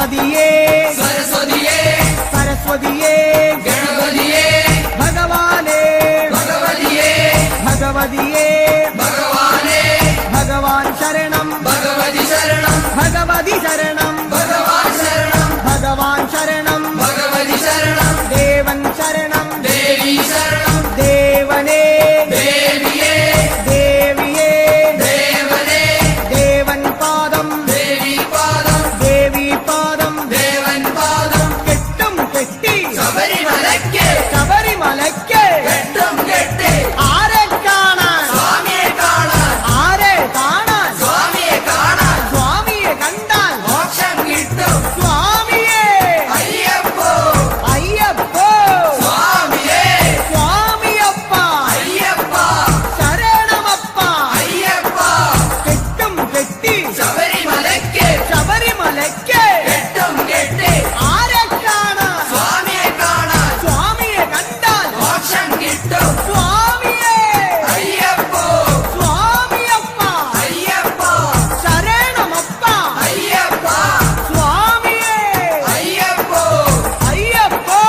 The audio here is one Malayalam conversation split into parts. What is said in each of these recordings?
ഗണപതിയേ സരസ്വതിയേ സരസ്വതിയേ ഗണപതിയേ ഭഗവാനേ ഭഗവതിയേ ഭഗവതിയേ ഭഗവാനേ ഭഗവാൻ ശരണം ഭഗവതി ശരണം ഭഗവതി ശരണം ഭഗവാൻ ശരണം ഭഗവാൻ ശരണം ഭഗവതി ശരണം ദേവൻ ശരണം ദേവി ശരണം ദേവനേ ദേവിയേ ദേവിയേ ദേവനേ ദേവൻ പാദം ദേവി പാദം ദേവി പാദം ദേവൻ പാദം കെട്ടും കെട്ടി ശബരിമലയ്ക്ക് ശബരിമലയ്ക്ക് കെട്ടും കെട്ടി ആരെ കാണാൻ സ്വാമിയെ കാണാൻ ആരെ കാണാൻ സ്വാമിയെ കാണാൻ സ്വാമിയെ കണ്ടാൽ മോക്ഷം കിട്ടും സ്വാമിയേ അയ്യപ്പോ അയ്യപ്പോ സ്വാമിയേ സ്വാമിയപ്പ അയ്യപ്പ ശരണമപ്പ അയ്യപ്പ കെട്ടും കെട്ടി ശബരിമലയ്ക്ക് ശബരിമലയ്ക്ക് കെട്ടും കെട്ടി ആരെ കാണാൻ സ്വാമിയെ കാണാൻ സ്വാമിയെ കണ്ടാൽ മോക്ഷം കിട്ടും സ്വാമിയേ അയ്യപ്പോ സ്വാമിയപ്പ അയ്യപ്പ ശരണമപ്പ അയ്യപ്പ സ്വാമിയേ അയ്യപ്പോ അയ്യപ്പോ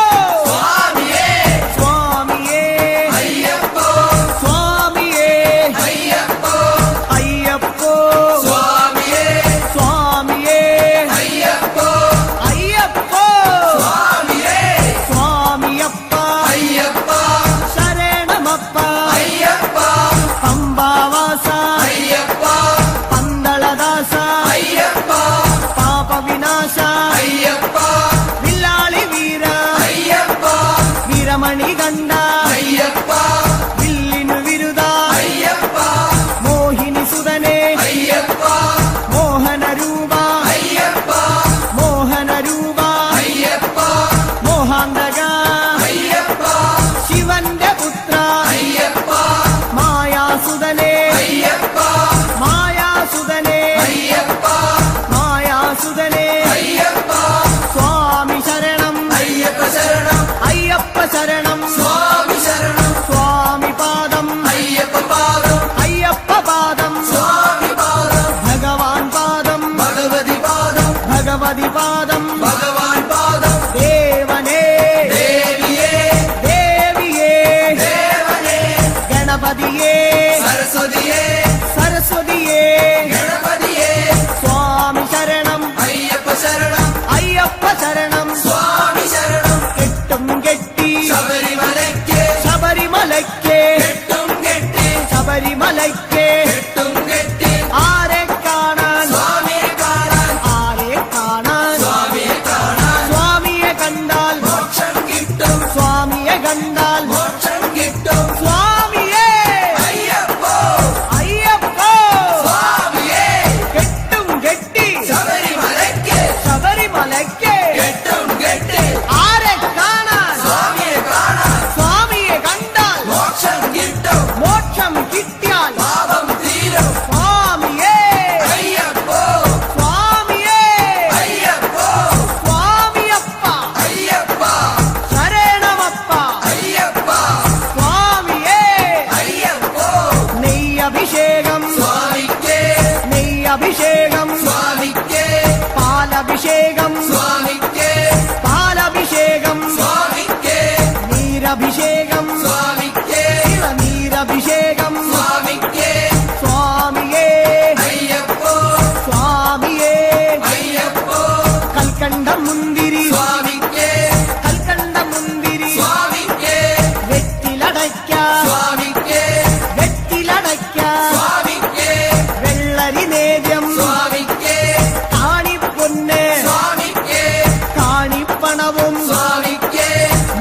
സ്വാമിയേ സ്വാമിയേ അയ്യപ്പോ സ്വാമിയേ അയ്യപ്പോ അയ്യപ്പോ സ്വാമിയേ സ്വാമിയേ അയ്യപ്പോ അയ്യപ്പോ സ്വാമിയേ സ്വാമിയപ്പ അയ്യപ്പ ശരണമപ്പ അയ്യപ്പ പമ്പാവാസ അയ്യപ്പ പന്തളദാസ അയ്യപ്പ പാപവിനാശ അയ്യപ്പ വില്ലാളി വീര അയ്യപ്പ വീരമണി കണ്ട അയ്യപ്പ വില്ലിനു വിരുദ അയ്യപ്പ മോഹിനി സുതനെ അയ്യപ്പ മോഹനരൂപ അയ്യപ്പ മോഹനരൂപ അയ്യപ്പ മോഹാന്തക അയ്യപ്പ ശിവന്റെ പുത്ര അയ്യപ്പ മായാസുതനെ അയ്യപ്പ മായാസുതനെ അയ്യപ്പ മായാസുതനെ അയ്യപ്പ സ്വാമി ശരണം അയ്യപ്പ ശരണം അയ്യപ്പ ശരണം സ്വാമി ശരണം സ്വാമി പാദം അയ്യപ്പ പാദം അയ്യപ്പ പാദം സ്വാമി പാദം ഭഗവാൻ പാദം ഭഗവതി പാദം ഭഗവതി പാദം ഭഗവാൻ പാദം ദേവനേ ദേവിയേ ദേവിയേ ദേവനേ ഗണപതിയേ സരസ്വതിയേ സരസ്വതിയേ ഗണപതിയേ സ്വാമി ശരണം അയ്യപ്പ ശരണം അയ്യപ്പ ശരണം സ്വാമി ശരണം കെട്ടും കെട്ടി ശബരിമലയ്ക്ക് ശബരിമലയ്ക്ക് കെട്ടും കെട്ടി ശബരിമലയ്ക്ക് കെട്ടും കെട്ടി ആരെ കാണാൻ സ്വാമിയെ കാണാൻ ആരെ കാണാൻ സ്വാമിയെ കാണാൻ സ്വാമിയെ കണ്ടാൽ മോക്ഷം കിട്ടും സ്വാമിയെ കണ്ടാൽ മോക്ഷം കിട്ടും സ്വാമിയേ അയ്യപ്പോ അയ്യപ്പോ സ്വാമിയേ കെട്ടും കെട്ടി ശബരിമലയ്ക്ക് ശബരിമലയ്ക്ക് കെട്ടും കെട്ടി ആരെ കാണാൻ സ്വാമിയെ കാണാൻ സ്വാമിയെ കണ്ടാൽ മോക്ഷം കിട്ടും മോക്ഷം കിട്ടിയാൽ പാപം തീരും സ്വാമിയേ അയ്യപ്പോ സ്വാമിയേ അയ്യപ്പോ സ്വാമിയപ്പ അയ്യപ്പ ശരണമപ്പ അയ്യപ്പ സ്വാമിയേ അയ്യപ്പോ നെയ്യഭിഷേകം സ്വാമിക്ക് നെയ്യഭിഷേകം സ്വാമിക്ക് പാലഭിഷേകം സ്വാമിക്ക് പാലഭിഷേകം സ്വാമിക്ക് നീരഭിഷേകം സ്വാമിക്ക് നീരഭിഷേകം സ്വാമിക്ക് സ്വാമിയേ അയ്യപ്പോ സ്വാമിയേ അയ്യപ്പോ കൽക്കണ്ട മുന്തിരി സ്വാമിക്ക് കൽക്കണ്ട മുന്തിരി സ്വാമിക്ക് വെറ്റിലടയ്ക്ക സ്വാമിക്ക് വെറ്റിലടയ്ക്ക സ്വാമിക്ക് വെള്ളരി നേദ്യം സ്വാമിക്ക് കാണിപ്പൊന്ന് സ്വാമിക്ക് കാണിപ്പണവും സ്വാമിക്ക്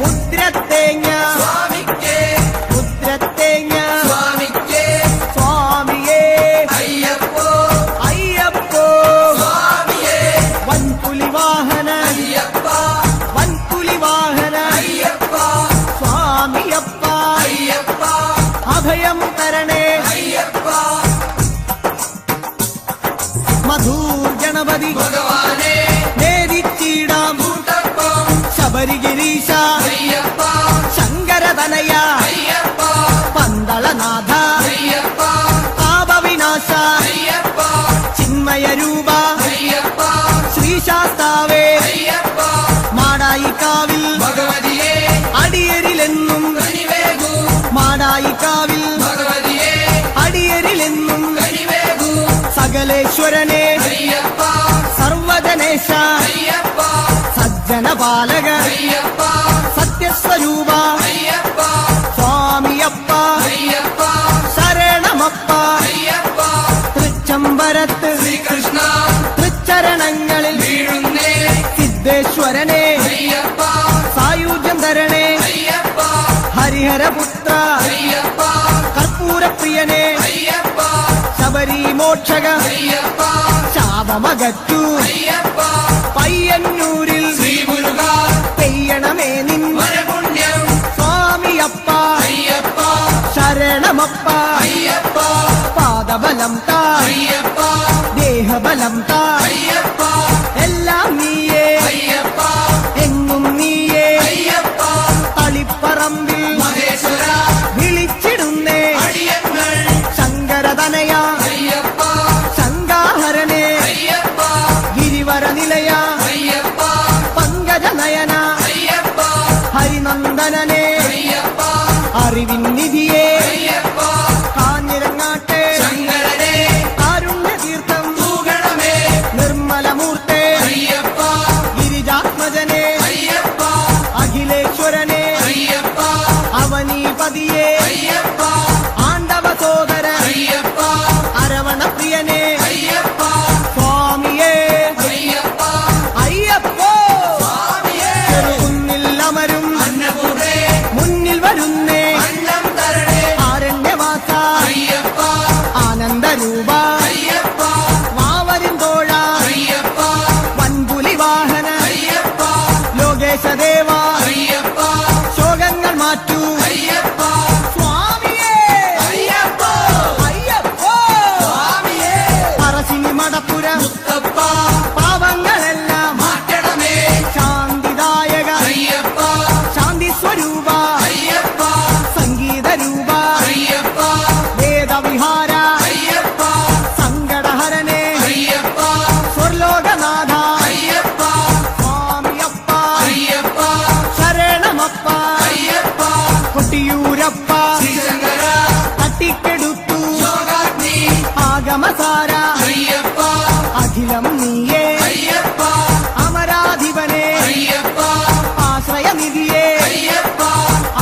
മുദ്രത്തേങ്ങ സ്വാമിക്ക് മുദ്രത്തേങ്ങ സ്വാമിക്ക് സ്വാമിയേ അയ്യപ്പോ അയ്യപ്പോ സ്വാമിയേ വൻപുലി വാഹന അയ്യപ്പ വൻപുലി വാഹന അയ്യപ്പ സ്വാമിയപ്പ അയ്യപ്പ അഭയം തരണേ അയ്യപ്പ മധൂർ ഗണപതി ഭഗവാനേ നേരിച്ചിടാം കൂട്ടപ്പം ശബരിഗിരീശ അയ്യപ്പ ശങ്കരതനയ അയ്യപ്പ പന്തളനാഥ അയ്യപ്പ പാപവിനാശ അയ്യപ്പ ചിന്മയ രൂപ അയ്യപ്പ ശ്രീശാസ്താവേ ലോകപാലക അയ്യപ്പ സത്യസ്വരൂപ അയ്യപ്പ സ്വാമിയപ്പ അയ്യപ്പ ശരണമപ്പ അയ്യപ്പ തൃച്ചംബരത്ത് ശ്രീകൃഷ്ണ തൃച്ചരണങ്ങളിൽ വീഴുന്നേ സിദ്ധേശ്വരനെ അയ്യപ്പ സായുജ്യം തരണേ അയ്യപ്പ ഹരിഹരപുത്ര അയ്യപ്പ കർപ്പൂരപ്രിയനെ അയ്യപ്പ ശബരി മോക്ഷക അയ്യപ്പ ശാപമകറ്റു അയ്യപ്പ പയ്യന്നൂരിൽ ശ്രീമുരുക പെയ്യണമേ നിൻ വരപുണ്യം സ്വാമിയപ്പ അയ്യപ്പ ശരണമപ്പ അയ്യപ്പ പാദബലം താ അയ്യപ്പ ദേഹബലം താ അയ്യപ്പ എല്ലാം നീയേ അയ്യപ്പ എങ്ങും നീയേ അയ്യപ്പ തളിപ്പറമ്പിൽ മഹേശ്വര വിളിച്ചിടുന്നേ അടിയങ്ങൾ ശങ്കരതനയ അയ്യപ്പ ശങ്കാഹരനെ അയ്യപ്പ ഗിരിവര നിലയ അയ്യപ്പ പങ്കജനയന അയ്യപ്പ ഹരിനന്ദനനെ അയ്യപ്പ അറിവിൻ നിധിയെ അയ്യപ്പ കാഞ്ഞിരങ്ങാട്ടെ ശങ്കരനെ കാരുണ്യതീർത്ഥം തൂകണമേ നിർമ്മലമൂർത്തെ അയ്യപ്പ ഗിരിജാത്മജനെ അയ്യപ്പ അഖിലേശ്വരനെ അയ്യപ്പ അവനീപതിയെ അയ്യപ്പ ആണ്ടവ സോദര അയ്യപ്പ അരവണപ്രിയനെ അയ്യപ്പ സ്വാമിയേ അയ്യപ്പ അയ്യപ്പോ സ്വാമിയേ ചെറുകുന്നിൽ അമരും അന്നപൂർണേ മുന്നിൽ വരുന്നേ അന്നം തരണേ ആരണ്യവാസ അയ്യപ്പ ആനന്ദരൂപ അയ്യപ്പ വാവരിൻ തോഴ അയ്യപ്പ വൻപുലി വാഹന അയ്യപ്പ ലോകേശദേവ അയ്യപ്പ ശോകങ്ങൾ മാറ്റൂ അയ്യപ്പ സ്വാമിയേ അയ്യപ്പ അയ്യപ്പോ സ്വാമിയേ പറശ്ശിനി മടപ്പുര മുത്തപ്പ പാവങ്ങളെല്ലാം മാറ്റണമേ ശാന്തിദായക അയ്യപ്പ ശാന്തി സ്വരൂപ അയ്യപ്പ സംഗീതരൂപ അയ്യപ്പ വേദവിഹാര അയ്യപ്പ സങ്കടഹരനെ അയ്യപ്പ സ്വർലോകനാഥ അയ്യപ്പ സ്വാമിയപ്പ അയ്യപ്പ ശരണമപ്പ അയ്യപ്പ കൊട്ടിയൂരപ്പ ശ്രീശങ്കര തട്ടിക്കെടുത്തു യോഗാഗ്നി ആഗമസാര അയ്യപ്പ അഖിലം നീയേ അയ്യപ്പ അമരാധിപനെ അയ്യപ്പ ആശ്രയനിധിയെ അയ്യപ്പ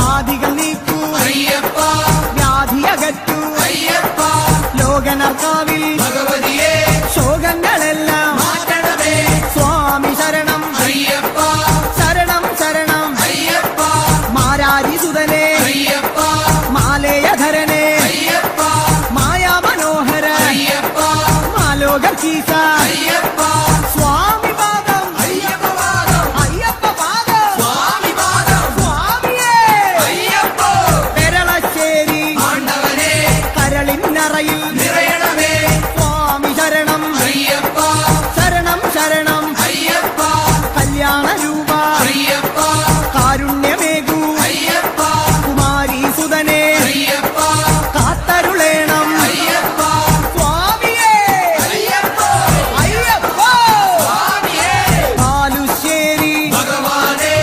ആദികൾ നീക്കൂ അയ്യപ്പ വ്യാധിയകറ്റു അയ്യപ്പ ലോകനർക്കാവിൽ ഭഗവതിയെ ശോകങ്ങളെല്ലാം മാറ്റണമേ സ്വാമി ശരണം അയ്യപ്പ ശരണം ശരണം അയ്യപ്പ മാരാരിസുതനെ അയ്യപ്പ മാലേയധരനെ അയ്യപ്പ മായാമനോഹര അയ്യപ്പ മാലോകീസ അയ്യപ്പ സ്വാമി പാദം അയ്യപ്പ പാദം അയ്യപ്പ പാദം സ്വാമി പാദം സ്വാമിയേ അയ്യപ്പ പെരളശ്ശേരി ആണ്ടവനെ കരളിന്നറയിൽ നിറയണമേ സ്വാമി ശരണം അയ്യപ്പ ശരണം ശരണം അയ്യപ്പ കല്യാണരൂപ അയ്യപ്പ കാരുണ്യമേകൂ അയ്യപ്പ കുമാരീസുതനെ അയ്യപ്പ കാത്തരുളേണം അയ്യപ്പ സ്വാമിയേ അയ്യപ്പ അയ്യപ്പോ സ്വാമിയേ ബാലുശ്ശേരി ഭഗവാനേ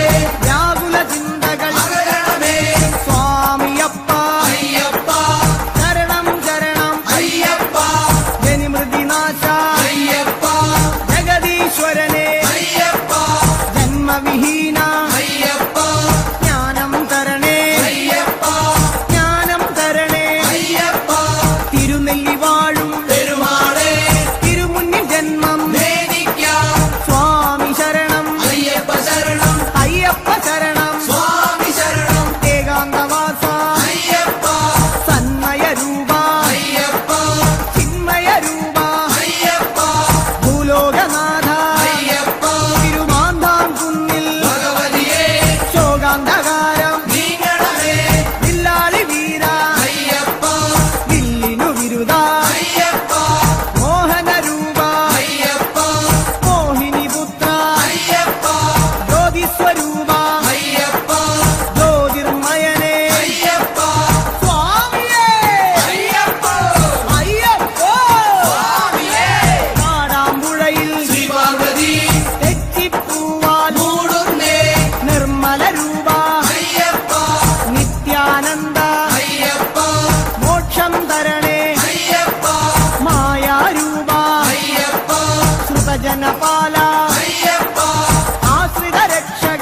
വ്യാകുല ചിന്തകൾ അകരണമേ സ്വാമിയപ്പ അയ്യപ്പ ശരണം ശരണം അയ്യപ്പ ജനിമൃതിനാശ അയ്യപ്പ ജഗദീശ്വരനെ അയ്യപ്പ ജന്മവിഹീന അയ്യപ്പ ജ്ഞാനം തരണേ അയ്യപ്പ ജ്ഞാനം തരണേ അയ്യപ്പ തിരുനെല്ലി വാഴും പെരുമാളേ തിരുമുന്നിൽ ജന്മം വേദിക്കാം സ്വാമി ശരണം അയ്യപ്പ ശരണം അയ്യപ്പ ശരണം സ്വാമി ശരണം ഏകാന്തവാസ അയ്യപ്പ സന്മയരൂപ അയ്യപ്പ ചിന്മയരൂപ അയ്യപ്പ ഭൂലോകനാഥ അയ്യപ്പ തിരുമാന്താം കുന്നിൽ ഭഗവതിയെ ശോകാന്ധകാരം നീങ്ങണമേ വില്ലാളി വീര അയ്യപ്പ വില്ലിനു വിരുദ അയ്യപ്പ മോഹനരൂപ അയ്യപ്പ മോഹിനി പുത്ര അയ്യപ്പ ജ്യോതിസ്വരൂപ അയ്യപ്പ ജ്യോതിർമയനെ അയ്യപ്പ സ്വാമിയേ അയ്യപ്പ അയ്യപ്പോ സ്വാമിയേ കാടാമ്പുഴയിൽ ശ്രീപാർവതി തെച്ചിപ്പൂവാൽ മൂടുന്നേ നിർമ്മലരൂപ അയ്യപ്പ നിത്യാനന്ദ അയ്യപ്പ മോക്ഷം തരണേ അയ്യപ്പ മായാരൂപ അയ്യപ്പ ശ്രുതജനപാല അയ്യപ്പ ആശ്രിത രക്ഷക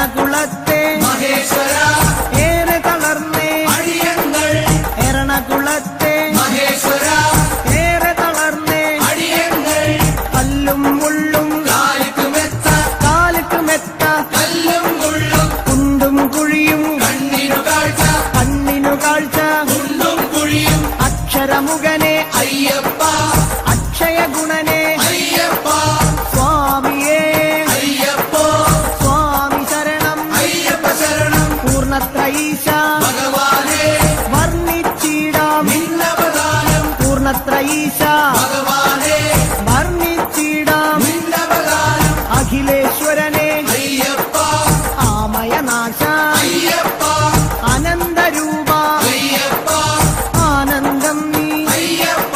എറണകുളത്തെ മഹേശ്വര ഏറെ തളർന്നേ അടിയങ്ങൾ എറണകുളത്തെ മഹേശ്വര ഏറെ തളർന്നേ അടിയങ്ങൾ കല്ലും മുള്ളും കാലിക്ക് മെത്ത കാലുക്ക് മെത്ത കല്ലും മുള്ളും കുണ്ടും കുഴിയും കണ്ണിനു കാഴ്ച കണ്ണിനു കാഴ്ച കുണ്ടും കുഴിയും അക്ഷരമുഖനെ അയ്യപ്പ അക്ഷയ ഗുണനെ അയ്യപ്പ സ്വാമിയേ അയ്യപ്പോ സ്വാമി ശരണം അയ്യപ്പ ശരണം പൂർണ്ണത്രയീശ ഭഗവാനെ വർണ്ണിച്ചിടാം നിന്നവദാനം പൂർണ്ണത്രയീശ ഭഗവാനെ വർണ്ണിച്ചിടാം നിന്നവദാനം അഖിലേശ്വരനെ അയ്യപ്പ ആമയനാശ അയ്യപ്പ അനന്തരൂപ അയ്യപ്പ ആനന്ദം നീ അയ്യപ്പ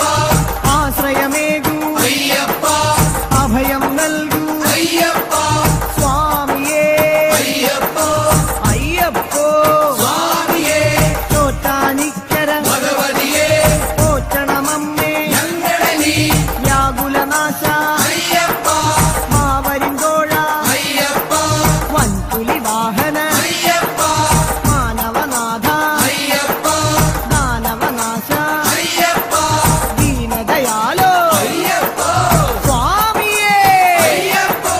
ആശ്രയമേകൂ അയ്യപ്പ അഭയം നൽകൂ അയ്യപ്പ സ്വാമിയേ അയ്യപ്പോ അയ്യപ്പോ സ്വാമിയേ ചോറ്റാനിക്കര ഭഗവതിയെ പോറ്റണമമ്മേ ഞങ്ങളെ നീ വ്യാകുലനാശ അയ്യപ്പ മാവരിന്തോഴ അയ്യപ്പ വൻപുലി വാഹന അയ്യപ്പ മാനവനാഥ അയ്യപ്പ ദാനവനാശ അയ്യപ്പ ദീനദയാലോ അയ്യപ്പ സ്വാമിയേ അയ്യപ്പോ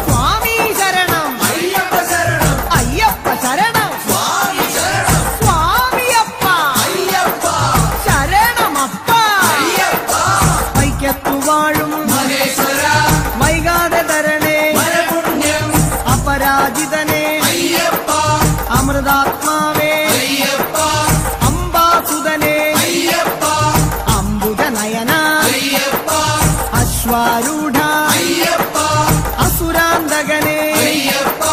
സ്വാമി ശരണം അയ്യപ്പ ശരണം അയ്യപ്പ ശരണം സ്വാമി ശരണം സ്വാമിയപ്പ അയ്യപ്പ ശരണമപ്പ അയ്യപ്പ വൈക്കത്തു വാഴും മഹേശ്വര വൈകാതെ തരണേ വരപുണ്യം അപരാജിതനെ അയ്യപ്പ അമൃതാത്മാവേ അയ്യപ്പ അംബാസുതനെ അയ്യപ്പ അംബുജനയന അയ്യപ്പ അശ്വാരൂഢ അയ്യപ്പ അസുരാന്തകനെ അയ്യപ്പ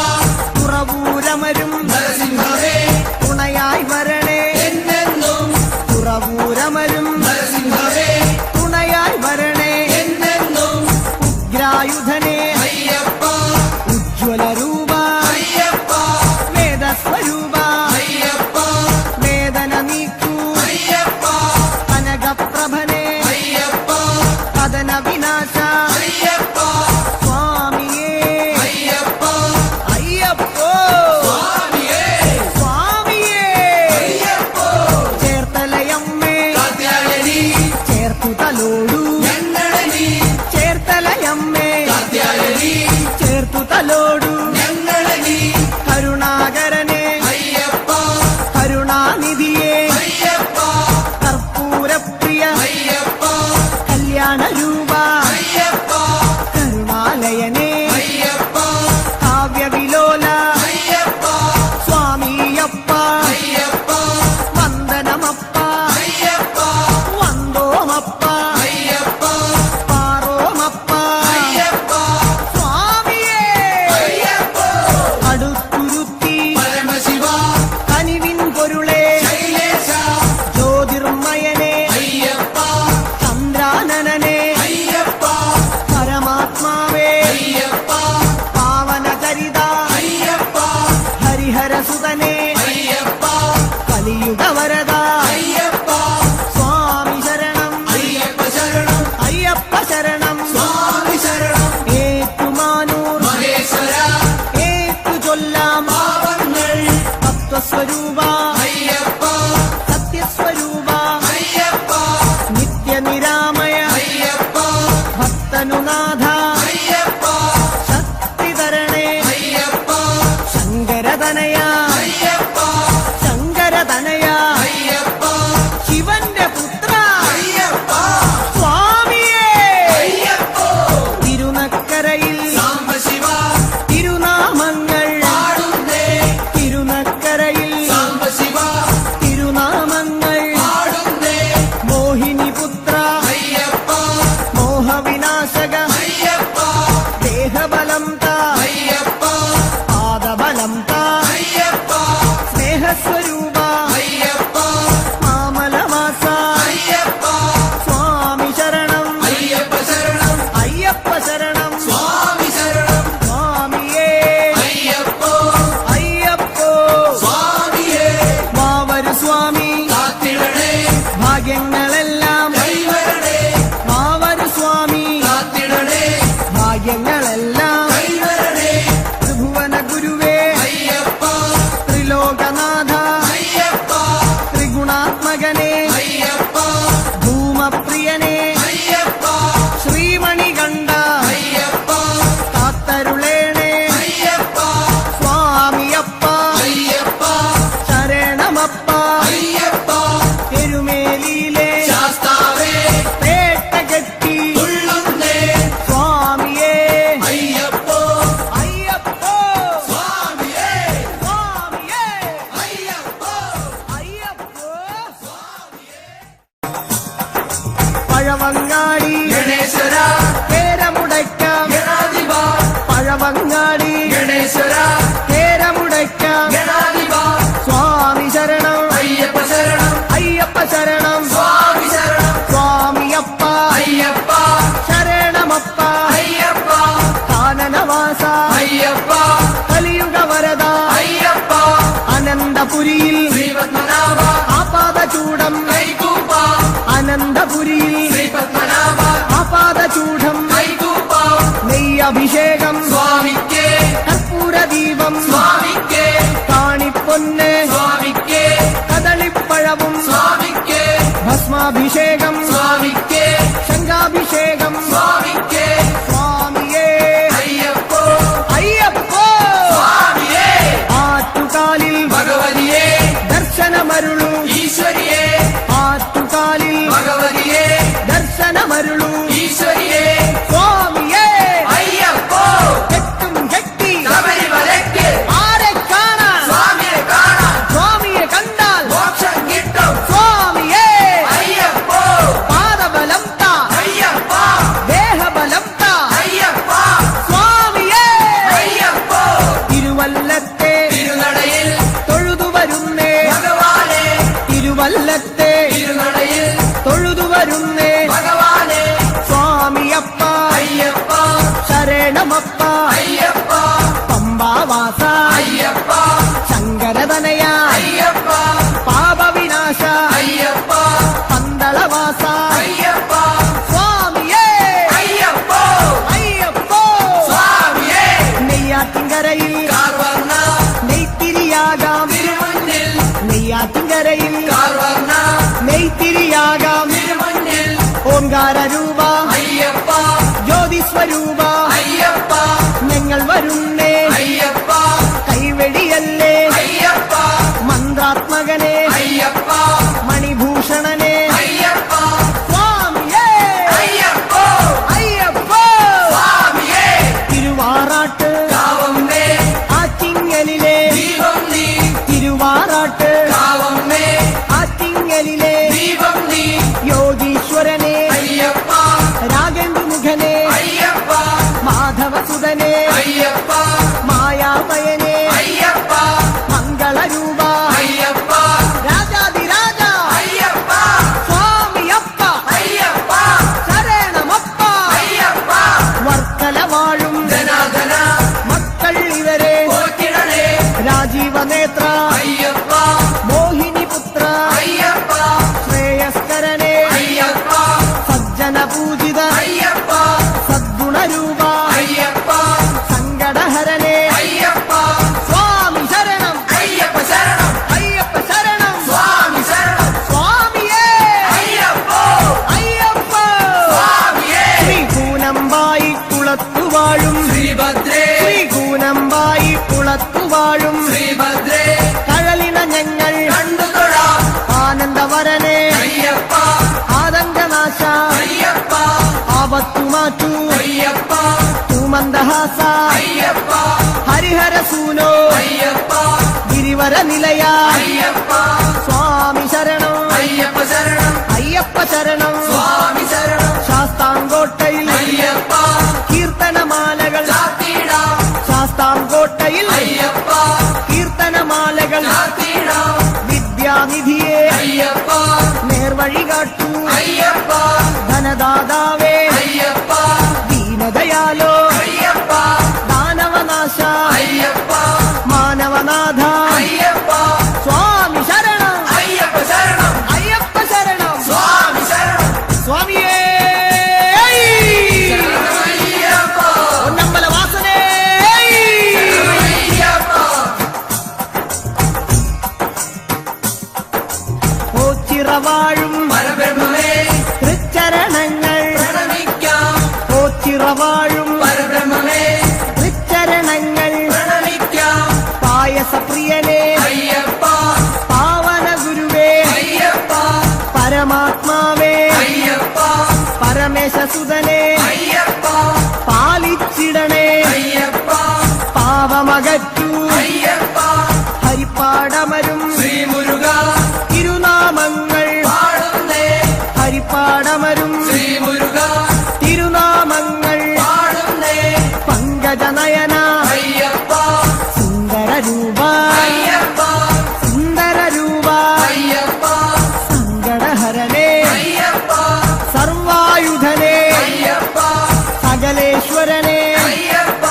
തുറവൂരമരും നരസിംഹമേ തുണയായി വരണേ എന്നെന്നും തുറവൂരമരും നരസിംഹമേ തുണയായി വരണേ എന്നെന്നും ഉഗ്രായുധനെ അയ്യപ്പ ഉജ്ജ്വലരൂപ അയ്യപ്പ വേദസ്വരൂപ അയ്യപ്പ വേദന നീക്കൂ അയ്യപ്പ കനകപ്രഭനെ അയ്യപ്പ കഥന വിനാശ അയ്യപ്പ സ്വാമിയേ അയ്യപ്പ അയ്യപ്പോ സ്വാമിയേ സ്വാമിയേ അയ്യപ്പോ ചേർത്തലയമ്മേ കാത്യായനി ചേർത്തു തലോടൂ ഞങ്ങളെ നീ ചേർത്തലയമ്മേ കാത്യായനി ചേർത്തു തലോടൂ ഞങ്ങളെ നീ കരുണാകരനെ അയ്യപ്പ കരുണാനിധിയെ അയ്യപ്പ കർപ്പൂരപ്രിയ അയ്യപ്പ കല്യാണരൂപ അയ്യപ്പ കരുണാലയനെ അയ്യപ്പ കാവ്യവിലോല അയ്യപ്പ സ്വാമിയപ്പ അയ്യപ്പ വന്ദനമപ്പ അയ്യപ്പ വന്ദോമപ്പ അയ്യപ്പ പാറോമപ്പ അയ്യപ്പ സ്വാമിയേ അയ്യപ്പ അടുത്തുരുത്തി പരമശിവ കനിവിൻ പൊരുളെ ശൈലേശ ജ്യോതിർമയനെ അയ്യപ്പ ചന്ദ്രാനനെ അയ്യപ്പ പരമാത്മാവേ അയ്യപ്പ പാവനചരിത അയ്യപ്പ ഹരിഹരസുതനെ അയ്യപ്പ കലിയുഗവരദ അയ്യപ്പ സ്വാമി ശരണം അയ്യപ്പ ശരണം അയ്യപ്പ ശരണം സ്വാമി ശരണം ഏറ്റുമാനൂർ മഹേശ്വര ഏറ്റു ചൊല്ലാം പാവങ്ങൾ തത്വസ്വരൂപ അയ്യപ്പ സത്യസ്വരൂപ അയ്യപ്പ നിത്യനിരാമയ അയ്യപ്പ ഭക്തനുനാഥ അയ്യപ്പ ശക്തിധരണേ അയ്യപ്പ ശങ്കരതനയ അയ്യപ്പ ശങ്കരതനയ അയ്യപ്പ ശിവന്റെ പുത്ര അയ്യപ്പ സ്വാമിയേ അയ്യപ്പ തിരുനക്കരയിൽ സാംബശിവ തിരുനാമങ്ങൾ പാടുന്നേ തിരുനക്കരയിൽ സാംബശിവ തിരുനാമങ്ങൾ പാടുന്നേ മോഹിനിപുത്ര അയ്യപ്പ മോഹവിനാശക അയ്യപ്പ ദേഹബലം താ അയ്യപ്പ പാദബലം താ അയ്യപ്പ സ്നേഹസ്വരൂപ അയ്യപ്പ മാമലവാസ അയ്യപ്പ സ്വാമി ശരണം അയ്യപ്പ ശരണം അയ്യപ്പ ശരണം സ്വാമി ശരണം സ്വാമിയേ അയ്യപ്പോ അയ്യപ്പോ സ്വാമിയേ വാവരു സ്വാമി കാത്തിടണേ ഭാഗ്യങ്ങളെല്ലാം കൈവരണേ വാവരു സ്വാമി കാത്തിടണേ ഭാഗ്യങ്ങളെല്ലാം കൈവരണേ പഴവങ്ങാടി ഗണേശ്വര കേരമുടയ്ക്കാം ഗണാധിപ സ്വാമി ശരണം അയ്യപ്പ ശരണം അയ്യപ്പ ശരണം സ്വാമി ശരണം സ്വാമിയപ്പ അയ്യപ്പ ശരണമപ്പ അയ്യപ്പ കാനനവാസ അയ്യപ്പ കലിയുഗ വരദ അയ്യപ്പ അനന്തപുരിയിൽ ശ്രീപത്മനാഭ ആപാദചൂടം കൈകൂപ്പ അനന്തപുരിയിൽ ശ്രീപത്മനാഭ ആപാദചൂഢം കൈകൂപ്പ നെയ്യഭിഷേകം സ്വാമിക്ക് കർപ്പൂരദീപം സ്വാമിക്ക് കാണിപ്പൊന്ന് സ്വാമിക്ക് കദളിപ്പഴവും സ്വാമിക്ക് ഭസ്മാഭിഷേകം സ്വാമിക്ക് ശംഖാഭിഷേകം സ്വാമിക്ക് സ്വാമിയേ അയ്യപ്പോ അയ്യപ്പോ സ്വാമിയേ ആറ്റുകാലിൽ ഭഗവതിയെ ദർശനമരുളു ഈശ്വരിയെ ആറ്റുകാലിൽ ഭഗവതിയെ ദർശനമരുളു ഈശ്വരിയെ സ്വാമിയേ അയ്യപ്പോ കെട്ടും കെട്ടി ശബരിമലയ്ക്ക് ആരെ കാണാൻ സ്വാമിയെ കാണാൻ സ്വാമിയെ കണ്ടാൽ മോക്ഷം കിട്ടും സ്വാമിയേ അയ്യപ്പോ പാദബലം താ അയ്യപ്പ ദേഹബലം താ അയ്യപ്പ സ്വാമിയേ അയ്യപ്പോ തിരുവല്ലത്തെ തിരുനടയിൽ തൊഴുതുവരുന്നേ ഭഗവാനെ തിരുവല്ലത്തെ തിരുനടയിൽ തൊഴുതുവരുന്നേ ഭഗവാനെ സ്വാമിയപ്പ അയ്യപ്പ ശരണമപ്പ അയ്യപ്പ പമ്പാവാസ അയ്യപ്പ ശങ്കരതനയ അയ്യപ്പ പാപവിനാശ അയ്യപ്പ പന്തളവാസ അയ്യപ്പ സ്വാമിയേ അയ്യപ്പോ അയ്യപ്പോ സ്വാമിയേ നെയ്യാറ്റിൻകരയിൽ കാർവർണ്ണ നെയ്ത്തിരിയാകാം തിരുമുന്നിൽ നെയ്യാറ്റിൻകരയിൽ കാർവർണ്ണ നെയ്ത്തിരിയാകാം തിരുമുന്നിൽ ഓംകാരരൂപ അയ്യപ്പ ജ്യോതിസ്വരൂപ അയ്യപ്പ ഞങ്ങൾ വരുന്നേ അയ്യപ്പ കൈവെടിയല്ലേ അയ്യപ്പ മന്ത്രാത്മകനെ അയ്യപ്പ മണിഭൂഷണനെ അയ്യപ്പ സ്വാമിയേ അയ്യപ്പോ അയ്യപ്പോ സ്വാമിയേ തിരുവാറാട്ട് കാവമ്മേ ആറ്റിങ്ങലിലെ ദീപം നീ തിരുവാറാട്ട് കാവമ്മേ ആറ്റിങ്ങലിലെ ദീപം നീ യോഗീശ്വരനെ അയ്യപ്പ രാഗേന്ദ്രമുഖനെ അയ്യപ്പ മാധവസുതനെ അയ്യപ്പ മായാമയനെ അയ്യപ്പ മംഗളരൂപ അയ്യപ്പ രാജാതിരാജ അയ്യപ്പ സ്വാമിയപ്പ അയ്യപ്പ ശരണമപ്പ അയ്യപ്പ വർക്കല വാഴും ധനാധന മക്കൾ ഇവരെ പോറ്റിടണേ രാജീവനേത്ര അയ്യപ്പ മോഹിനിപുത്ര അയ്യപ്പ ശ്രേയസ്കരനെ അയ്യപ്പ സജ്ജന പൂജിത അയ്യപ്പ സദ്ഗുണരൂപ അയ്യപ്പ സങ്കടഹരനെ അയ്യപ്പ സ്വാമി ശരണം അയ്യപ്പ ശരണം അയ്യപ്പ ശരണം സ്വാമി ശരണം സ്വാമിയേ അയ്യപ്പോ അയ്യപ്പ സ്വാമിയേ ശ്രീകൂനമ്പായി കുളത്തുവാഴും ശ്രീഭദ്രേ ശ്രീകൂനമ്പായി കുളത്തുവാഴും ശ്രീഭദ്രേ കഴലിന ഞങ്ങൾ കണ്ടുതൊഴാം ആനന്ദവരനെ അയ്യപ്പ ആതങ്കനാശ അയ്യപ്പ ആപത്തുമാറ്റു അയ്യപ്പ തൂമന്ദഹാസ അയ്യപ്പ ഹരിഹരസൂനോ അയ്യപ്പ ഗിരിവര നിലയ അയ്യപ്പ സ്വാമി ശരണം അയ്യപ്പ ശരണം അയ്യപ്പ ശരണം സ്വാമി ശരണം ശാസ്താംകോട്ടയിൽ അയ്യപ്പ കീർത്തനമാലകൾ ചാത്തിടാം ശാസ്താംകോട്ടയിൽ അയ്യപ്പ കീർത്തനമാലകൾ ചാത്തിടാം വിദ്യാനിധിയെ അയ്യപ്പ നേർവഴി കാട്ടു അയ്യപ്പ ധനദാതാവേ അയ്യപ്പ ദീനദയാലോ അയ്യപ്പ ദാനവനാശ അയ്യപ്പ മാനവനാഥ അയ്യപ്പ സ്വാമി ശരണം അയ്യപ്പ ശരണം അയ്യപ്പ ശരണം സ്വാമി ശരണം സ്വാമിയേ അയ്യപ്പ പൊന്നമ്പല വാസനേ അയ്യപ്പ ഓച്ചിറവാഴും പരബ്രഹ്മമേ തൃച്ചരണങ്ങൾ പ്രണമിക്കാം ഓച്ചിറവാഴും പരബ്രഹ്മമേ തൃച്ചരണങ്ങൾ പ്രണമിക്കാം പായസപ്രിയനെ അയ്യപ്പ പാവന ഗുരുവേ അയ്യപ്പ പരമാത്മാവേ അയ്യപ്പ പരമേശസുതനെ അയ്യപ്പ പാലിച്ചിടണേ അയ്യപ്പ പാവമകറ്റു അയ്യപ്പ ഹരിപ്പാടമരും ശ്രീമുരുക തിരുനാമങ്ങൾ പാടുന്നേ ഹരിപ്പാടമരും ശ്രീമുരുക തിരുനാമങ്ങൾ പാടുന്നേ പങ്കജ നയന അയ്യപ്പ സുന്ദര രൂപ അയ്യപ്പ സുന്ദര രൂപ അയ്യപ്പ സങ്കടഹരനേ അയ്യപ്പ സർവായുധനേ അയ്യപ്പ സകലേശ്വരനേ അയ്യപ്പ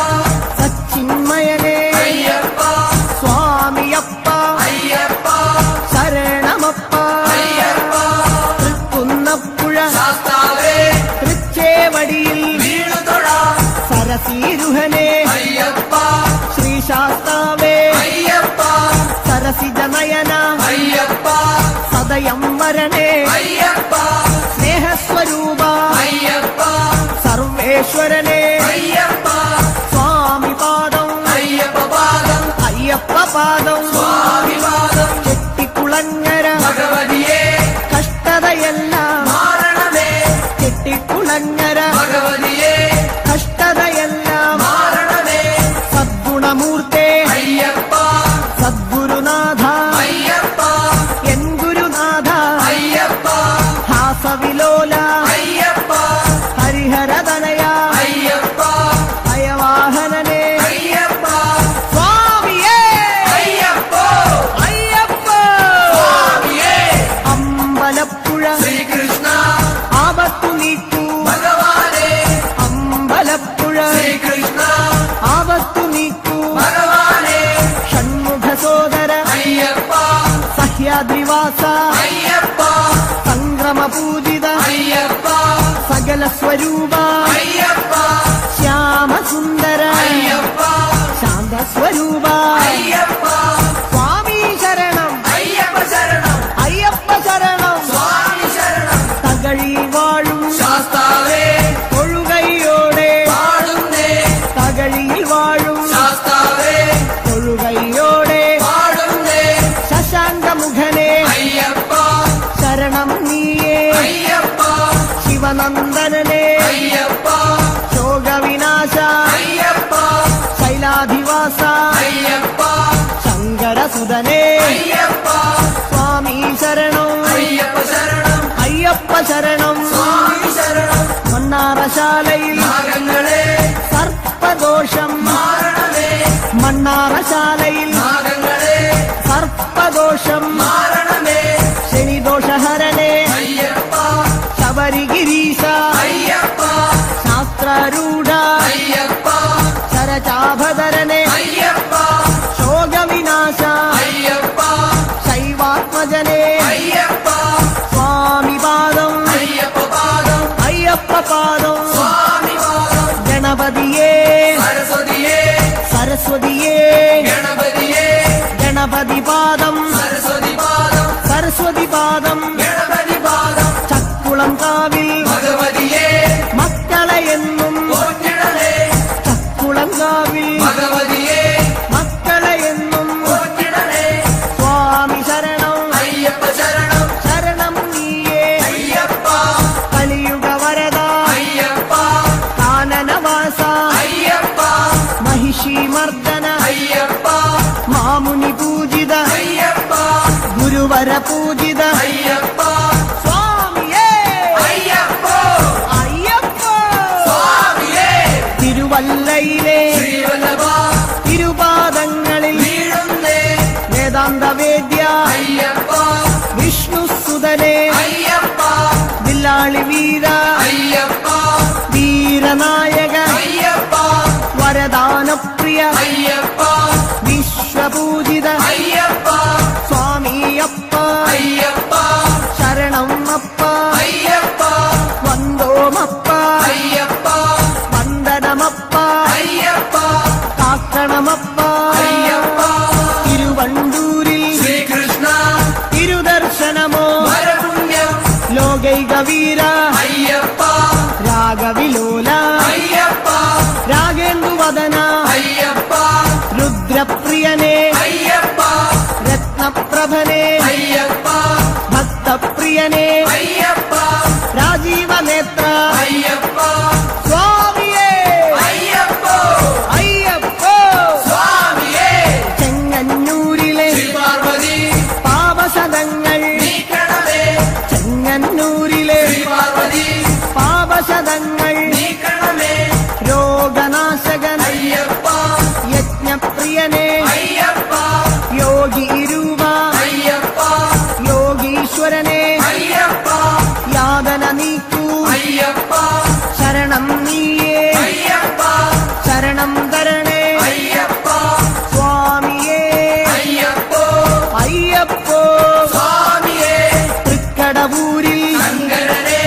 സച്ചിന്മയനേ അയ്യപ്പ സ്വാമിയപ്പ അയ്യപ്പ ശരണമപ്പ അയ്യപ്പ തൃക്കുന്നപ്പുഴ ശാസ്താവേ തൃച്ചേവടിയിൽ വീണുതൊഴാം സരസീരുഹനേ അയ്യപ്പ ശ്രീശാസ്താവേ അയ്യപ്പ സരസിജനയന അയ്യപ്പ സദയം വരണേ അയ്യപ്പ സ്നേഹസ്വരൂപ അയ്യപ്പ സർവേശ്വരനേ അയ്യപ്പ സ്വാമി പാദം അയ്യപ്പ പാദം അയ്യപ്പ പാദം സ്വാമി പാദം ചെട്ടിക്കുളങ്ങര ഭഗവതിയെ കഷ്ടതയെല്ലാം മാരണമേ ചെട്ടിക്കുളങ്ങര ഭഗവതിയെ കഷ്ടതയെല്ലാം മാരണമേ സദ്ഗുണമൂർത്തേ അയ്യപ്പ സദ്ഗുരുനാഥ അയ്യപ്പ എൻ ഗുരുനാഥ അയ്യപ്പ ഹാസവിലോല അയ്യപ്പ ഹരിഹരതനയ അയ്യപ്പ അയവാഹനനേ അയ്യപ്പ സ്വാമിയേ അയ്യപ്പ അയ്യപ്പ സ്വാമിയേ അമ്പലപ്പുഴ ശ്രീകൃഷ്ണ ആപത്തു നീക്കൂ ഭഗവാനേ അമ്പലപ്പുഴ ശ്രീകൃഷ്ണ ആപത്തു നീക്കൂ ഭഗവാനേ ഷൺമുഖ സോദര അയ്യപ്പ സഹ്യാദ്രിവാസ അയ്യപ്പ സംക്രമപൂജിത അയ്യപ്പ സകല സ്വരൂപ അയ്യപ്പ ശ്യാമസുന്ദര അയ്യപ്പ ശാന്തസ്വരൂപ അയ്യപ്പ സ്വാമി ശരണം അയ്യപ്പ ശരണം അയ്യപ്പ ശരണം സ്വാമി ശരണം തകഴി വാഴും ശാസ്താവേ തൊഴുകൈയോടെ പാടുന്നേ തകഴിയിൽ വാഴും ശാസ്താവേ തൊഴുകൈയോടെ പാടുന്നേ ശശാങ്കമുഖനെ അയ്യപ്പ ശരണം നീയേ അയ്യപ്പ ശിവനന്ദനനെ അയ്യപ്പ ശോകവിനാശ അയ്യപ്പ ശൈലാധിവാസ അയ്യപ്പ ശങ്കരസുതനേ അയ്യപ്പ സ്വാമി ശരണം അയ്യപ്പ ശരണം അയ്യപ്പ ശരണം സ്വാമി ശരണം മണ്ണാറശാലയിൽ നാഗങ്ങളെ സർപ്പദോഷം മാരണമേ മണ്ണാറശാലയിൽ നാഗങ്ങളെ സർപ്പദോഷം മാരണമേ ശനിദോഷഹരനെ അയ്യപ്പ ശബരിഗിരീശ അയ്യപ്പ ശാസ്ത്രരൂഢ അയ്യപ്പ ശരചാഭധരനെ അയ്യപ്പ ശോകവിനാശ അയ്യപ്പ ശൈവാത്മജനെ അയ്യപ്പ സ്വാമി പാദം അയ്യപ്പ പാദം അയ്യപ്പ പാദം സ്വാമി പാദം ഗണപതിയേ സരസ്വതിയെ സരസ്വതിയേ ഗണപതിയെ ഗണപതി പാദം സരസ്വതി പാദം സരസ്വതി പാദം ഗണപതി പാദം ചക്കുളം കാവിൽ ഭഗവതിയെ മക്കളെ എന്നും പോറ്റിടണേ ചക്കുളം കാവിൽ ഭഗവതിയെ മക്കളെ എന്നും പോറ്റിടണേ സ്വാമി ശരണം അയ്യപ്പ ശരണം ശരണം നീയേ അയ്യപ്പ കലിയുഗ വരദ അയ്യപ്പ കാനനവാസ അയ്യപ്പ മഹിഷി മർദ്ദന അയ്യപ്പ മാമുനി പൂജിത അയ്യപ്പ ഗുരുവര പൂജിത അയ്യപ്പ സ്വാമിയേ അയ്യപ്പ അയ്യപ്പ സ്വാമിയേ തിരുവല്ലയിലെ ശ്രീവല്ലഭ തിരുപാദങ്ങളിൽ വീഴുന്നേ വേദാന്തവേദ്യ അയ്യപ്പ വിഷ്ണുസുതനെ അയ്യപ്പ വില്ലാളി വീര അയ്യപ്പ വീരനായക അയ്യപ്പ വരദാനപ്രിയ അയ്യപ്പ വിശ്വപൂജിത അയ്യപ്പ സ്വാമിയപ്പ അയ്യപ്പ ശരണം അപ്പ അയ്യപ്പ വന്ദോമപ്പ അയ്യപ്പ വന്ദനമപ്പ അയ്യപ്പ കാക്കണമപ്പ അയ്യപ്പ തിരുവണ്ടൂരിൽ ശ്രീകൃഷ്ണ തിരുദർശനമോ വരപുണ്യം ലോകൈക വീര അയ്യപ്പ രാഗവിലോല അയ്യപ്പ രാഗേന്ദുവദന അയ്യപ്പ രുദ്രപ്രിയനെ അയ്യപ്പ രത്നപ്രഭനെ അയ്യപ്പ ഭക്തപ്രിയനെ അയ്യപ്പ രാജീവനേത്ര അയ്യപ്പ സ്വാമിയേ അയ്യപ്പ അയ്യപ്പ സ്വാമിയേ ചെങ്ങന്നൂരിലെ ശ്രീപാർവതി പാപശതങ്ങൾ നീക്കണമേ ചെങ്ങന്നൂരിലെ ശ്രീപാർവതി പാപശതങ്ങൾ നീക്കണമേ രോഗനാശകൻ അയ്യപ്പ പ്രിയനെ അയ്യപ്പ യോഗി രൂപ അയ്യപ്പ യോഗീശ്വരനെ അയ്യപ്പ യാതന നീക്കൂ അയ്യപ്പ ശരണം നീയേ അയ്യപ്പ ശരണം തരണേ അയ്യപ്പ സ്വാമിയേ അയ്യപ്പോ അയ്യപ്പോ സ്വാമിയേ തൃക്കടവൂരിൽ ശങ്കരനെ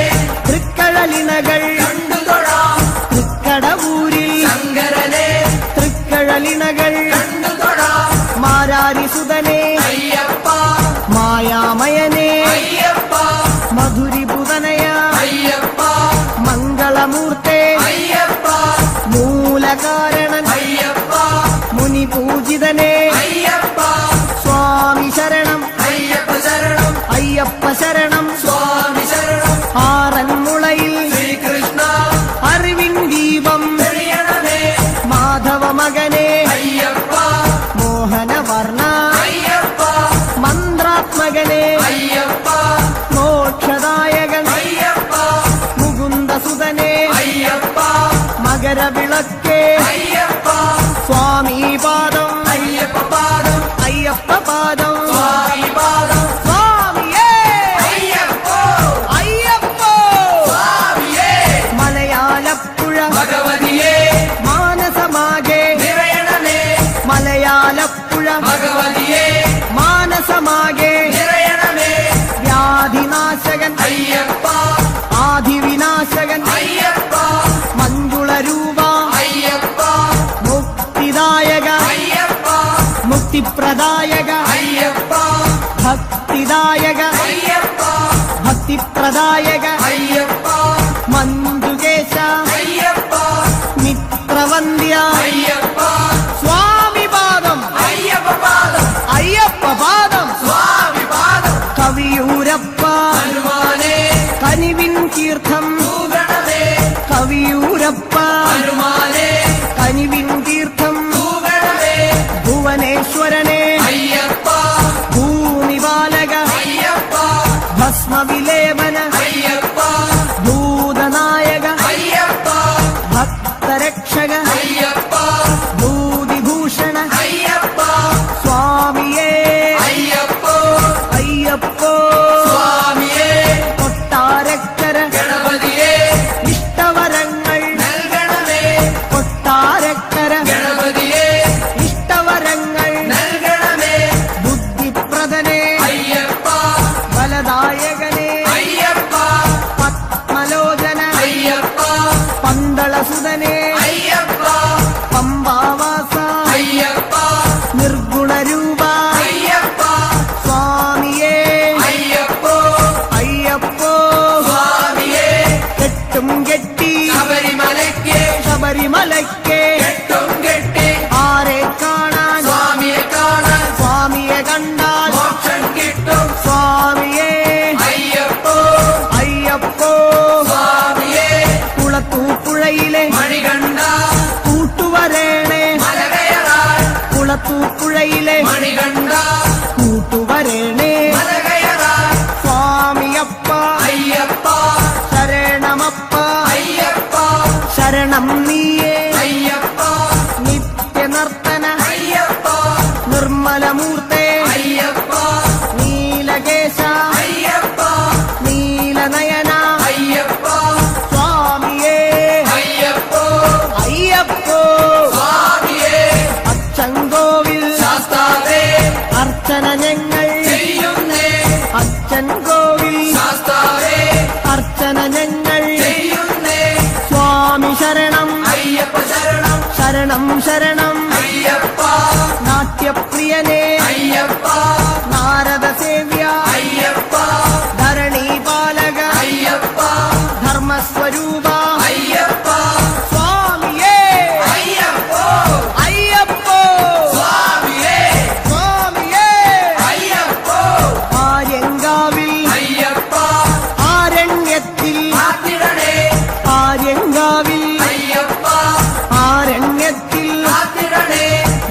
തൃക്കഴലിണകൾ കണ്ടുതൊഴാം തൃക്കടവൂരിൽ ശങ്കരനെ തൃക്കഴലിണകൾ കണ്ടുതൊഴാം മാരാരിസുതനെ അയ്യപ്പ മായാമയനെ അയ്യപ്പ മധുരിപുതനയ അയ്യപ്പ മംഗളമൂർത്തെ അയ്യപ്പ മൂലകാരണൻ അയ്യപ്പ മുനിപൂജിതനെ അയ്യപ്പ സ്വാമി ശരണം അയ്യപ്പ ശരണം അയ്യപ്പ ശരണം സ്വാമി ശരണം ആറന്മുളയിൽ ശ്രീകൃഷ്ണ അറിവിൻ ദീപം തെളിയണമേ മാധവ മകനെ അയ്യപ്പ മോഹനവർണ അയ്യപ്പ മന്ത്രാത്മകനെ അയ്യപ്പ മോക്ഷദായകൻ അയ്യപ്പ മുകുന്ദസുതനെ അയ്യപ്പ മകരവിളക്കേ അയ്യപ്പ സ്വാമി പാദം അയ്യപ്പ പാദം അയ്യപ്പ പാദം സ്വാമി പാദം സ്വാമിയേ അയ്യപ്പോ അയ്യപ്പോ സ്വാമിയേ മലയാളപ്പുഴ ഭഗവതിയേ മാനസമാകെ നിറയണമേ മലയാളപ്പുഴ ഭഗവതിയേ മാനസമാകെ നിറയണമേ വ്യാധിനാശകൻ അയ്യപ്പ ആദിവിനാശകൻ അയ്യപ്പ മഞ്ജുള രൂപ അയ്യപ്പ മുക്തിദായക അയ്യപ്പ മുക്തിപ്രദായക അയ്യപ്പ ഭക്തിദായക അയ്യപ്പ ഭക്തിപ്രദായക അയ്യപ്പ മഞ്ജുകേശ അയ്യപ്പ മിത്രവന്ദ്യ അയ്യപ്പ സ്വാമി പാദം അയ്യപ്പ പാദം അയ്യപ്പ പാദം സ്വാമി പാദം കവിയൂരപ്പ ഹനുമാനേ കനിവിൻ തീർത്ഥം തൂഗണമേ കവിയൂരപ്പ ഹനുമാനേ കനിവിൻ തീർത്ഥം തൂഗണമേ ഭുവനേശ്വരനെ അയ്യപ്പ ഭൂമിപാലക അയ്യപ്പ ഭസ്മവിലേപന അയ്യപ്പ ഭൂതനായക അയ്യപ്പ ഭക്തരക്ഷക അയ്യപ്പ ഭൂതിഭൂഷണ അയ്യപ്പ സ്വാമിയേ അയ്യപ്പോ അയ്യപ്പോ സ്വാമിയേ കൊട്ടാരക്കര ഗണപതിയേ ഇഷ്ടവരങ്ങൾ നൽകണമേ കൊട്ടാരക്കര ഗണപതിയേ ഇഷ്ടവരങ്ങൾ നൽകണമേ ബുദ്ധിപ്രദനെ അയ്യപ്പ ബലദായകനെ അയ്യപ്പ പത്മലോചന അയ്യപ്പ പന്തളസുതനെ അയ്യപ്പ പമ്പാവാസ അയ്യപ്പ നിർഗുണരൂപ അയ്യപ്പ സ്വാമിയേ അയ്യപ്പോ അയ്യപ്പോ സ്വാമിയേ കെട്ടും കെട്ടി ശബരിമലയ്ക്ക് ശബരിമലയ്ക്ക് കെട്ടും കെട്ടി ആരെ കാണാൻ സ്വാമിയെ കാണാൻ സ്വാമിയെ കണ്ടാൽ മോക്ഷം കിട്ടും സ്വാമിയേ അയ്യപ്പോ അയ്യപ്പോ സ്വാമിയേ കുളത്തൂപ്പുഴയിലെ മണികണ്ഠ കൂട്ടുവരേണേ മലകയറാൻ കുളത്തൂപ്പുഴയിലെ മണികണ്ഠ കൂട്ടുവരേണേ മലകയറാൻ സ്വാമിയപ്പ അയ്യപ്പ ശരണമപ്പ അയ്യപ്പ ശരണം നീയേ അയ്യപ്പ നിത്യനർത്തന അയ്യപ്പ നിർമ്മലമൂർത്തേ അയ്യപ്പ നീലകേശ അയ്യപ്പ നീലനയന അയ്യപ്പ സ്വാമിയേ അയ്യപ്പോ അയ്യപ്പോ സ്വാമിയേ അച്ചൻകോവിൽ ശാസ്താവേ അർച്ചന ഞങ്ങൾ ചെയ്യുന്നേ അച്ചൻകോവിൽ ശാസ്താവേ അർച്ചന ഞങ്ങൾ ചെയ്യുന്നേ സ്വാമി ശരണം അയ്യപ്പ ശരണം ശരണം ശരണം അയ്യപ്പ നാട്യപ്രിയനെ അയ്യപ്പ നാരദ സേവ്യ അയ്യപ്പ ധരണീപാലക അയ്യപ്പ ധർമ്മസ്വരൂപ അയ്യപ്പ സ്വാമിയേ അയ്യപ്പോ അയ്യപ്പോ സ്വാമിയേ സ്വാമിയേ അയ്യപ്പോ ആര്യങ്കാവിൽ അയ്യപ്പ ആരണ്യത്തിൽ കാത്തിടണേ ആര്യങ്കാവിൽ അയ്യപ്പ ആരണ്യത്തിൽ കാത്തിടണേ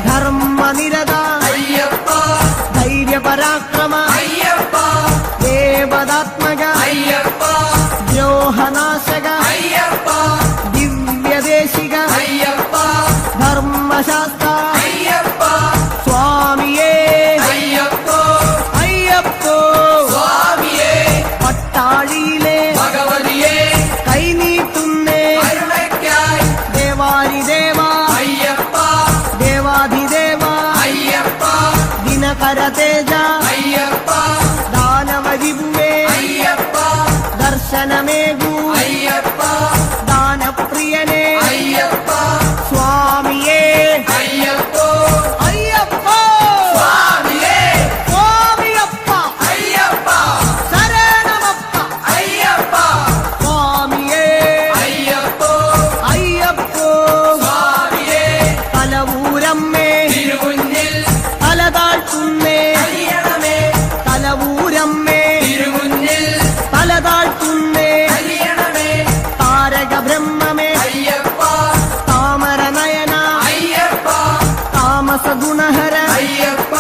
ധർമ്മനിരത അയ്യപ്പ ധൈര്യപരാക്രമ അയ്യപ്പ ദേവതാത്മക അയ്യപ്പ ദ്രോഹനാശക അയ്യപ്പ ദിവ്യദേശിക അയ്യപ്പ ധർമ്മശാസ്ത്ര അയ്യപ്പ ദാസഗുണഹര അയ്യപ്പ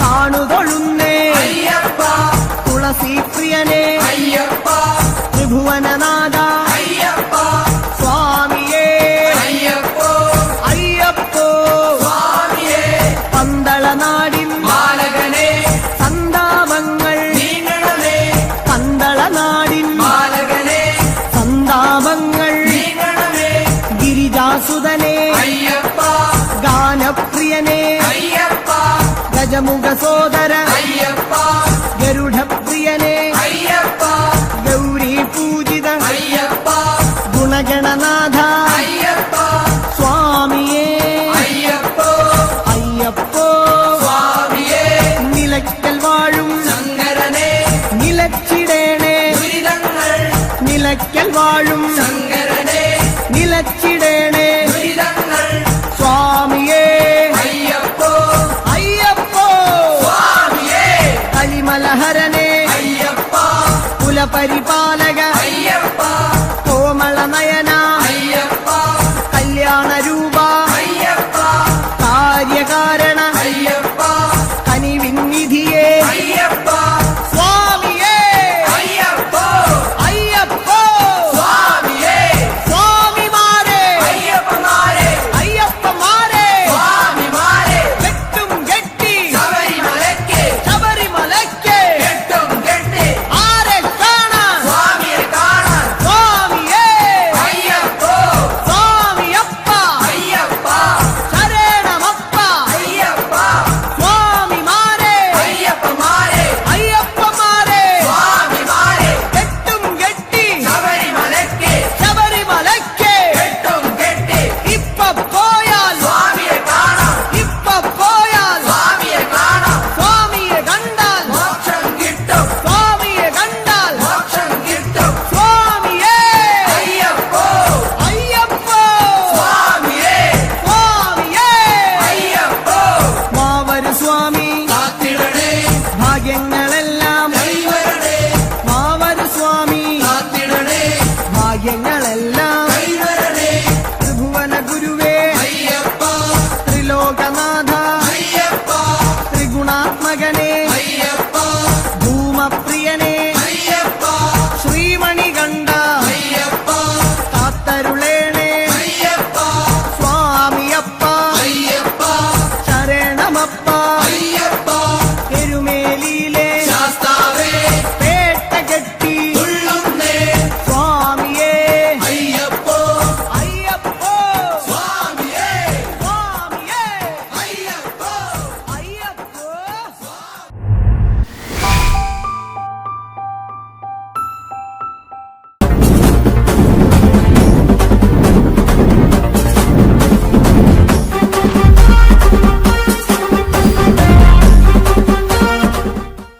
കാണുതൊഴുന്നേ അയ്യപ്പ തുളസീപ്രിയനേ അയ്യപ്പ ത്രിഭുവനനാഥ അയ്യപ്പ സ്വാമിയേ അയ്യപ്പോ അയ്യപ്പോ സ്വാമിയേ പന്തളനാടിൻ ബാലകനെ സന്താപങ്ങൾ നീങ്ങണമേ പന്തളനാടിൻ ബാലകനെ സന്താപങ്ങൾ നീങ്ങണമേ ഗിരിജാസുതനേ അയ്യപ്പ ഗാനപ്രിയനേ അയ്യപ്പ ഗജമുഖ സോദര അയ്യപ്പ ഗരുഡപ്രിയനേ അയ്യപ്പ ഗൗരീ പൂജിത അയ്യപ്പ ഗുണഗണനാഥ അയ്യപ്പ സ്വാമിയേ അയ്യപ്പോ അയ്യപ്പോ സ്വാമിയേ നിലയ്ക്കൽ വാഴും ശങ്കരനെ നിലച്ചിടേണേ ദുരിതങ്ങൾ നിലയ്ക്കൽ വാഴും ശങ്കരനെ നിലച്ചിടേണേ ദുരിതങ്ങൾ സ്വാമിയേ അയ്യപ്പോ അയ്യപ്പോ സ്വാമിയേ കലിമലഹരനേ അയ്യപ്പ കുലപരി